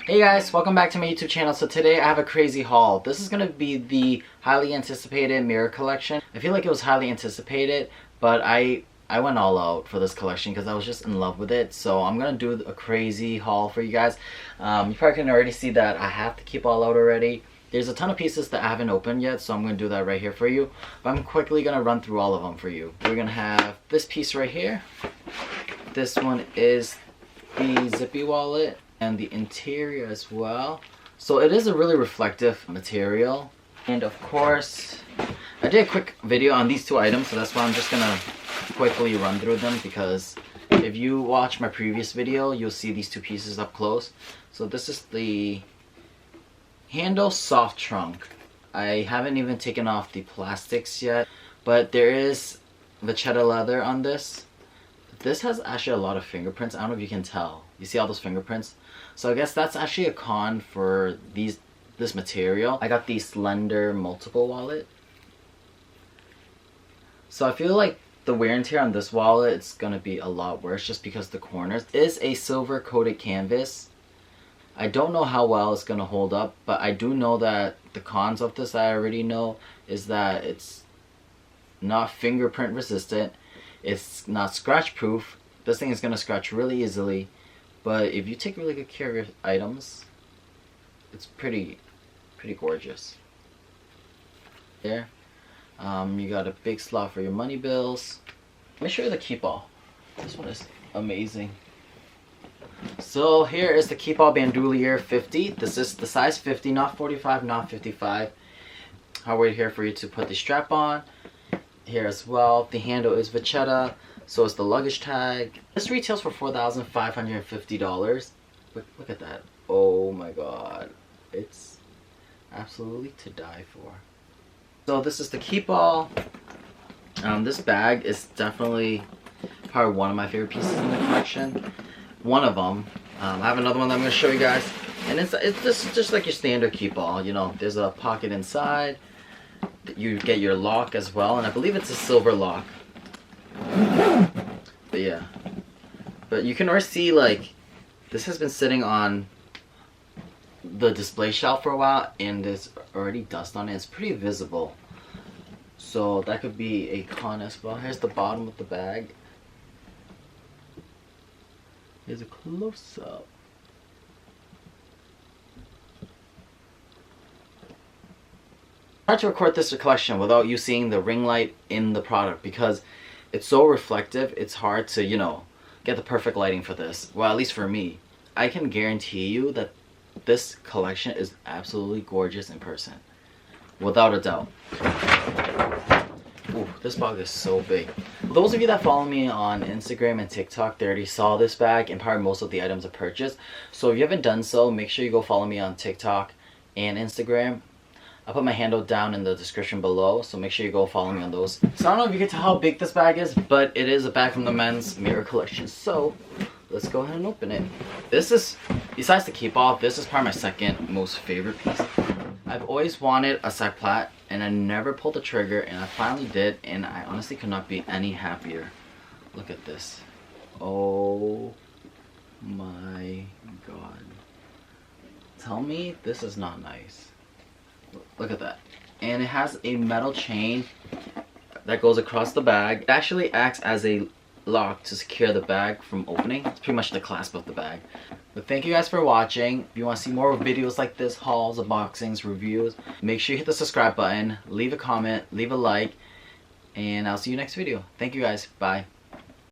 Hey guys, welcome back to my YouTube channel. So today I have a crazy haul. This is going to be the highly anticipated mirror collection. I feel like it was highly anticipated, but I went all out for this collection because I was just in love with it. So I'm going to do a crazy haul for you guys. You probably can already see that I have to keep all out already. There's a ton of pieces that I haven't opened yet, so I'm going to do that right here for you. But I'm quickly going to run through all of them for you. We're going to have this piece right here. This one is the zippy wallet and the interior as well. So it is a really reflective material. And of course, I did a quick video on these two items, so that's why I'm just going to quickly run through them, because if you watch my previous video, you'll see these two pieces up close. So this is the handle soft trunk. I haven't even taken off the plastics yet, but there is Vuitton leather on this. This has actually a lot of fingerprints. I don't know if you can tell. You see all those fingerprints? So I guess that's actually a con for this material. I got the slender multiple wallet. So I feel like the wear and tear on this wallet, it's gonna be a lot worse just because the corners is a silver coated canvas. I don't know how well it's gonna hold up, but I do know that the cons of this I already know is that it's not fingerprint resistant, it's not scratch proof. This thing is gonna scratch really easily, but if you take really good care of your items, it's pretty gorgeous. There, you got a big slot for your money bills. Let me show you the keep all. This one is amazing. So here is the keep all bandolier 50. This is the size 50, not 45, not 55. I'll wait here for you to put the strap on. Here as well, the handle is Vuitton, so is the luggage tag. This retails for $4,550. Look at that. Oh my god. It's absolutely to die for. So this is the keep all. This bag is definitely probably one of my favorite pieces in the collection. One of them. I have another one that I'm going to show you guys. And it's just like your standard keep all. You know, there's a pocket inside. You get your lock as well, and I believe it's a silver lock. But yeah, but you can already see, like, this has been sitting on the display shelf for a while, and there's already dust on it. It's pretty visible, so that could be a con as well. Here's the bottom of the bag. Here's a close-up. Hard to record this collection without you seeing the ring light in the product, because it's so reflective. It's hard to, you know, get the perfect lighting for this. Well, at least for me. I can guarantee you that this collection is absolutely gorgeous in person, without a doubt. Ooh, this bag is so big. Those of you that follow me on Instagram and TikTok, they already saw this bag and probably most of the items I purchased. So if you haven't done so, make sure you go follow me on TikTok and Instagram. I'll put my handle down in the description below, so make sure you go follow me on those. So I don't know if you can tell how big this bag is, but it is a bag from the men's mirror collection. So let's go ahead and open it. This is, besides the keep all, this is probably my second most favorite piece. I've always wanted a side plat, and I never pulled the trigger, and I finally did, and I honestly could not be any happier. Look at this. Oh my god. Tell me this is not nice. Look at that. And it has a metal chain that goes across the bag. It actually acts as a lock to secure the bag from opening. It's pretty much the clasp of the bag. But thank you guys for watching. If you want to see more videos like this, hauls, unboxings, reviews, make sure you hit the subscribe button, leave a comment, leave a like, and I'll see you next video. Thank you guys. Bye.